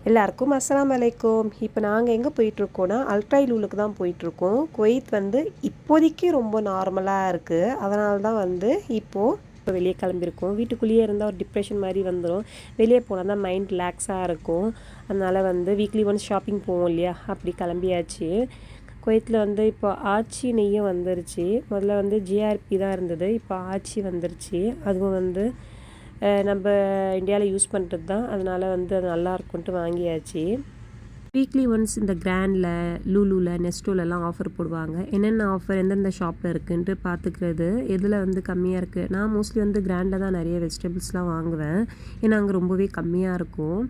எல்லாருக்கும் அஸ்ஸலாமு அலைக்கும். இப்போ நாங்கள் எங்கே போயிட்டுருக்கோன்னா அல்ட்ராயிலூலுக்கு தான் போயிட்டுருக்கோம். குவைத் இப்போதைக்கு ரொம்ப நார்மலாக இருக்குது. அதனால தான் இப்போ வெளியே கிளம்பியிருக்கோம். வீட்டுக்குள்ளேயே இருந்தால் ஒரு டிப்ரெஷன் மாதிரி வந்துடும். வெளியே போனால் தான் மைண்ட் ரிலாக்ஸாக இருக்கும். அதனால் வீக்லி ஒன்ஸ் ஷாப்பிங் போவோம் இல்லையா, அப்படி கிளம்பியாச்சு. குவைத்தில் இப்போ ஆச்சி நெய்யும் வந்துருச்சு. முதல்ல ஜிஆர்பி தான் இருந்தது, இப்போ ஆச்சி வந்துருச்சு. அதுவும் நம்ம இந்தியாவில் யூஸ் பண்ணுறது தான். அதனால் அது நல்லா இருக்குன்ட்டு வாங்கியாச்சு. வீக்லி ஒன்ஸ் இந்த கிராண்டில், லூலூவில், நெஸ்டோலலாம் ஆஃபர் போடுவாங்க. என்னென்ன ஆஃபர் எந்தெந்த ஷாப்பில் இருக்குன்ட்டு பார்த்துக்கிறது, எதில் கம்மியாக இருக்குது. நான் மோஸ்ட்லி கிராண்டில் தான் நிறைய வெஜிடபிள்ஸ்லாம் வாங்குவேன். ஏன்னா அங்கே ரொம்பவே கம்மியாக இருக்கும்.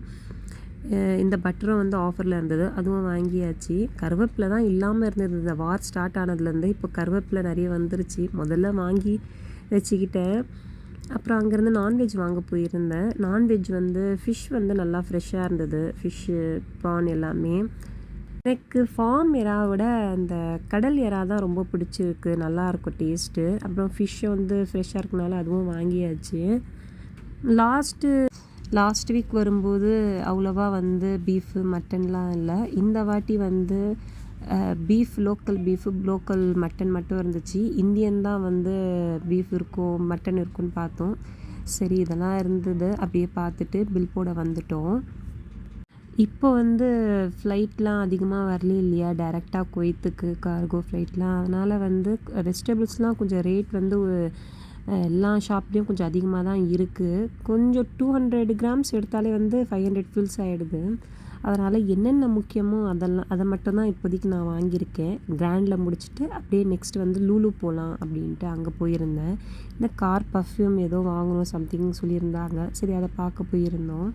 இந்த பட்டரும் ஆஃபரில் இருந்தது, அதுவும் வாங்கியாச்சு. கருவேப்பிலை தான் இல்லாமல் இருந்தது. இந்த வார் ஸ்டார்ட் ஆனதுலேருந்து இப்போ கருவேப்பிலை நிறைய வந்துருச்சு. முதல்ல வாங்கி வச்சுக்கிட்டேன். அப்புறம் அங்கேருந்து நான்வெஜ் வாங்க போயிருந்தேன். நான்வெஜ் ஃபிஷ் நல்லா ஃப்ரெஷ்ஷாக இருந்தது. ஃபிஷ்ஷு, ப்ரான் எல்லாமே. எனக்கு ஃபார்ம் எறாவை விட அந்த கடல் எறா தான் ரொம்ப பிடிச்சிருக்கு. நல்லாயிருக்கும் டேஸ்ட்டு. அப்புறம் ஃபிஷ்ஷு ஃப்ரெஷ்ஷாக இருக்கனால அதுவும் வாங்கியாச்சு. லாஸ்ட் வீக் வரும்போது அவ்வளோவா பீஃபு, மட்டன்லாம் இல்லை. இந்த வாட்டி beef, local beef, local mutton மட்டும் இருந்துச்சு. இந்தியன் தான் பீஃப் இருக்கும், மட்டன் இருக்குன்னு பார்த்தோம். சரி, இதெல்லாம் இருந்தது. அப்படியே பார்த்துட்டு பில் போட வந்துட்டோம். இப்போ ஃப்ளைட்லாம் அதிகமாக வரல இல்லையா, டைரெக்டாக குவைத்துக்கு கார்கோ ஃப்ளைட்லாம். அதனால் வெஜிடபிள்ஸ்லாம் கொஞ்சம் ரேட் எல்லா ஷாப்லேயும் கொஞ்சம் அதிகமாக தான் இருக்குது. கொஞ்சம் 200 கிராம்ஸ் எடுத்தாலே 500 ஃபில்ஸ் ஆகிடுது. அதனால் என்னென்ன முக்கியமோ அதை மட்டும்தான் இப்போதைக்கு நான் வாங்கியிருக்கேன். கிராண்டில் முடிச்சுட்டு அப்படியே நெக்ஸ்ட்டு லூலு போகலாம் அப்படின்ட்டு அங்கே போயிருந்தேன். இந்த கார் பர்ஃப்யூம் ஏதோ வாங்கணும் சம்திங் சொல்லியிருந்தாங்க. சரி, அதை பார்க்க போயிருந்தோம்.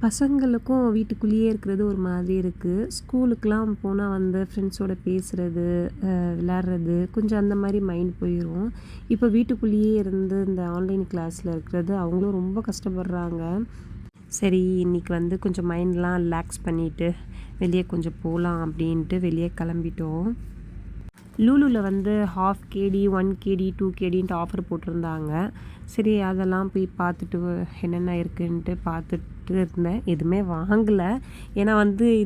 பசங்களுக்கும் வீட்டுக்குள்ளேயே இருக்கிறது ஒரு மாதிரி இருக்குது. ஸ்கூலுக்கெலாம் போனால் ஃப்ரெண்ட்ஸோடு பேசுகிறது, விளையாடுறது, கொஞ்சம் அந்த மாதிரி மைண்ட் போயிடும். இப்போ வீட்டுக்குள்ளேயே இருந்து இந்த ஆன்லைன் கிளாஸில் இருக்கிறது அவங்களும் ரொம்ப கஷ்டப்படுறாங்க. சரி, இன்றைக்கி கொஞ்சம் மைண்ட்லாம் ரிலாக்ஸ் பண்ணிவிட்டு கொஞ்சம் போகலாம் அப்படின்ட்டு வெளியே கிளம்பிட்டோம். லூலூவில் ½ KD, 1 KD, 2 KDன்ட்டு ஆஃபர் போட்டிருந்தாங்க. சரி, அதெல்லாம் போய் பார்த்துட்டு என்னென்ன இருக்குன்ட்டு பார்த்துட்டு இருந்தேன். எதுவுமே வாங்கலை. ஏன்னா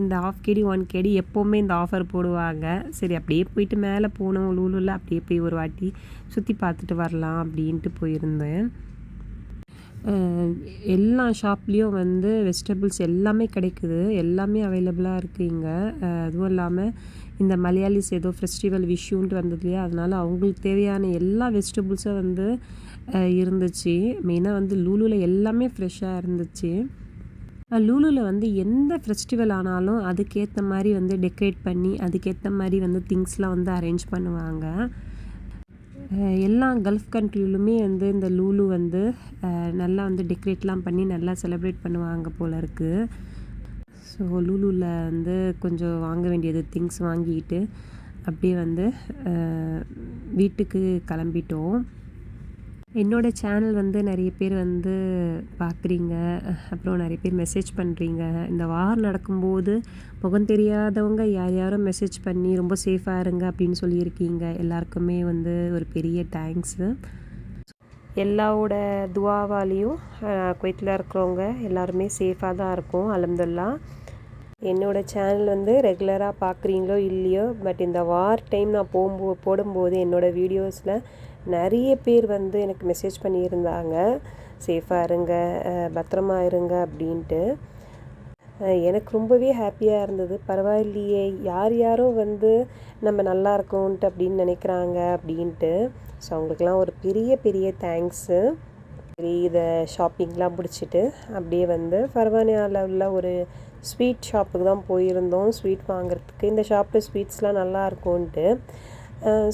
இந்த ½ KD, 1 KD எப்போவுமே இந்த ஆஃபர் போடுவாங்க. சரி, அப்படியே போயிட்டு மேலே போனோம் லூலூவில். அப்படியே போய் ஒரு வாட்டி சுற்றி பார்த்துட்டு வரலாம் அப்படின்ட்டு போயிருந்தேன். எல்லா ஷாப்லேயும் வெஜிடபிள்ஸ் எல்லாமே கிடைக்குது. எல்லாமே அவைலபிளாக இருக்குது இங்கே. அதுவும் இல்லாமல் இந்த மலையாளிஸ் ஏதோ ஃபெஸ்டிவல் விஷுன்ட்டு வந்தது இல்லையா, அதனால் அவங்களுக்கு தேவையான எல்லா வெஜிடபிள்ஸும் இருந்துச்சு. மெயினாக லூலூவில் எல்லாமே ஃப்ரெஷ்ஷாக இருந்துச்சு. லூலூவில் எந்த ஃபெஸ்டிவல் ஆனாலும் அதுக்கேற்ற மாதிரி டெக்கரேட் பண்ணி அதுக்கேற்ற மாதிரி திங்ஸ்லாம் அரேஞ்ச் பண்ணுவாங்க. எல்லா கல்ஃப் கண்ட்ரியிலுமே இந்த லூலு நல்லா டெக்கரேட்லாம் பண்ணி நல்லா செலிப்ரேட் பண்ணுவாங்க போல் இருக்குது. ஸோ லூலூவில் கொஞ்சம் வாங்க வேண்டியது திங்ஸ் வாங்கிக்கிட்டு அப்படியே வீட்டுக்கு கிளம்பிட்டோம். என்னோடய சேனல் நிறைய பேர் பார்க்குறீங்க. அப்புறம் நிறைய பேர் மெசேஜ் பண்ணுறீங்க. இந்த வார் நடக்கும்போது முகம் தெரியாதவங்க யாரோ மெசேஜ் பண்ணி ரொம்ப சேஃபாக இருங்க அப்படின்னு சொல்லியிருக்கீங்க. எல்லாருக்குமே ஒரு பெரிய தேங்க்ஸு. எல்லாரோட துவாவாலையும் குவைத்தில் இருக்கிறவங்க எல்லாருமே சேஃபாக தான் இருக்கும், அல்ஹம்துலில்லாஹ். என்னோடய சேனல் ரெகுலராக பார்க்குறீங்களோ இல்லையோ, பட் இந்த வார் டைம் நான் போடும்போது என்னோடய வீடியோஸில் நிறைய பேர் எனக்கு மெசேஜ் பண்ணியிருந்தாங்க, சேஃபாக இருங்க, பத்திரமா இருங்க அப்படின்ட்டு. எனக்கு ரொம்பவே ஹாப்பியாக இருந்தது. பரவாயில்லையே, யாரோ நம்ம நல்லா இருக்கோன்ட்டு அப்படின்னு நினைக்கிறாங்க அப்படின்ட்டு. ஸோ அவங்களுக்கெல்லாம் ஒரு பெரிய பெரிய தேங்க்ஸு. சரி, இதை ஷாப்பிங்லாம் முடிச்சுட்டு அப்படியே ஃபர்வானியாவில் உள்ள ஒரு ஸ்வீட் ஷாப்புக்கு தான் போயிருந்தோம் ஸ்வீட் வாங்குறதுக்கு. இந்த ஷாப்பில் ஸ்வீட்ஸ்லாம் நல்லா இருக்கும்ன்ட்டு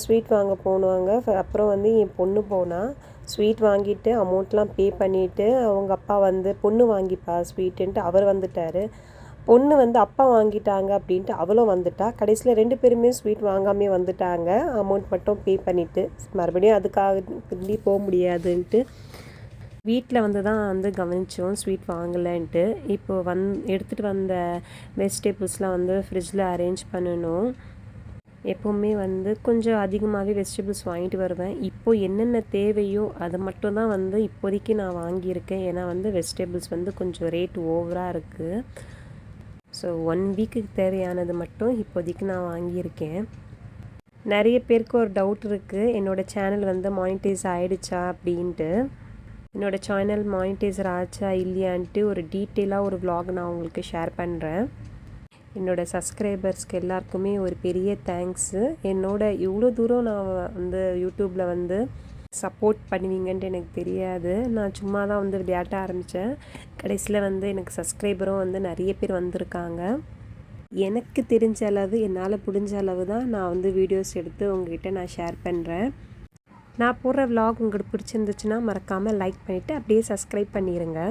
ஸ்வீட் வாங்க போனாங்க. அப்புறம் என் பொண்ணு போனால் ஸ்வீட் வாங்கிட்டு அமௌண்ட்லாம் பே பண்ணிவிட்டு அவங்க அப்பா பொண்ணு வாங்கிப்பா ஸ்வீட்டுன்ட்டு அவர் வந்துட்டார். பொண்ணு அப்பா வாங்கிட்டாங்க அப்படின்ட்டு அவளும் வந்துட்டா. கடைசியில் 2 பேருமே ஸ்வீட் வாங்காமே வந்துட்டாங்க. அமௌண்ட் மட்டும் பே பண்ணிவிட்டு மறுபடியும் அதுக்காக திரும்பி போக முடியாதுன்ட்டு வீட்டில் தான் கவனித்தோம் ஸ்வீட் வாங்கலைன்ட்டு. இப்போது எடுத்துகிட்டு வந்த வெஜிடபிள்ஸ்லாம் ஃப்ரிட்ஜில் அரேஞ்ச் பண்ணணும். எப்போவுமே வந்து கொஞ்சம் அதிகமாகவே வெஜிடபிள்ஸ் வாங்கிட்டு வருவேன். இப்போது என்னென்ன தேவையோ அதை மட்டும் தான் வந்து இப்போதைக்கு நான் வாங்கியிருக்கேன். ஏன்னா வந்து வெஜிடபிள்ஸ் வந்து கொஞ்சம் ரேட் ஓவராக இருக்குது. ஸோ 1 வீக்குக்கு தேவையானது மட்டும் இப்போதைக்கு நான் வாங்கியிருக்கேன். நிறைய பேருக்கு ஒரு டவுட் இருக்குது, என்னோடய சேனல் வந்து மானிட்டைஸ் ஆகிடுச்சா அப்படின்ட்டு. என்னோடய சேனல் மானிட்டைசர் ஆச்சா இல்லையான்ட்டு ஒரு டீட்டெயிலாக ஒரு vlog நான் உங்களுக்கு ஷேர் பண்ணுறேன். என்னோடய சப்ஸ்கிரைபர்ஸ்க்கு எல்லாருக்குமே ஒரு பெரிய தேங்க்ஸு. இவ்வளோ தூரம் நான் வந்து யூடியூப்பில் வந்து சப்போர்ட் பண்ணுவீங்கன்ட்டு எனக்கு தெரியாது. நான் சும்மா தான் வந்து விளையாட்ட ஆரம்பித்தேன். கடைசியில் வந்து எனக்கு சப்ஸ்கிரைபரும் வந்து நிறைய பேர் வந்திருக்காங்க. எனக்கு தெரிஞ்ச அளவு, என்னால் முடிஞ்ச அளவு தான் நான் வந்து வீடியோஸ் எடுத்து உங்கள்கிட்ட நான் ஷேர் பண்ணுறேன். நான் போடுற vlog உங்களுக்கு பிடிச்சிருந்துச்சுன்னா மறக்காமல் லைக் பண்ணிவிட்டு அப்படியே சப்ஸ்கிரைப் பண்ணிடுங்க.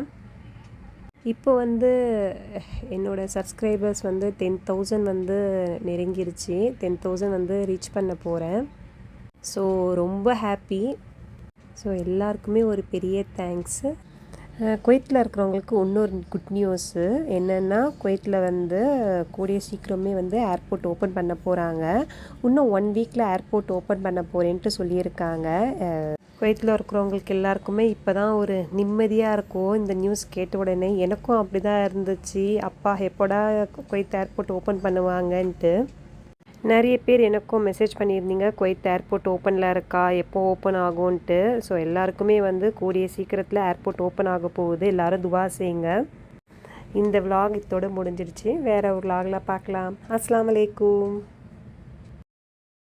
இப்போ வந்து என்னோடய சப்ஸ்கிரைபர்ஸ் வந்து 10,000 வந்து நெருங்கிருச்சு. 10,000 வந்து ரீச் பண்ண போகிறேன். ஸோ ரொம்ப ஹாப்பி. ஸோ எல்லாருக்குமே ஒரு பெரிய தேங்க்ஸு. குவைத்தில் இருக்கிறவங்களுக்கு இன்னொரு குட் நியூஸு என்னென்னா, குவைத்தில் வந்து கூடிய சீக்கிரமே வந்து ஏர்போர்ட் ஓப்பன் பண்ண போகிறாங்க. இன்னும் 1 வீக்கில் ஏர்போர்ட் ஓப்பன் பண்ண போகிறேன்ட்டு சொல்லியிருக்காங்க. குவைத்தில் இருக்கிறவங்களுக்கு எல்லாருக்குமே இப்போ தான் ஒரு நிம்மதியாக இருக்கும் இந்த நியூஸ் கேட்ட உடனே. எனக்கும் அப்படி தான் இருந்துச்சு, அப்பா எப்போடா குவைத் ஏர்போர்ட் ஓப்பன் பண்ணுவாங்கன்ட்டு. நிறைய பேர் எனக்கும் மெசேஜ் பண்ணியிருந்தீங்க, குவைத் ஏர்போர்ட் ஓப்பனில் இருக்கா, எப்போ ஓப்பன் ஆகும்ன்ட்டு. ஸோ எல்லாருக்குமே வந்து கூடிய சீக்கிரத்தில் ஏர்போர்ட் ஓப்பன் ஆக போகுது. எல்லோரும் துவா செய்யுங்க. இந்த vlog இதோடு முடிஞ்சிடுச்சு. வேறு ஒரு vlogல பார்க்கலாம். அஸ்ஸலாமு அலைக்கும்.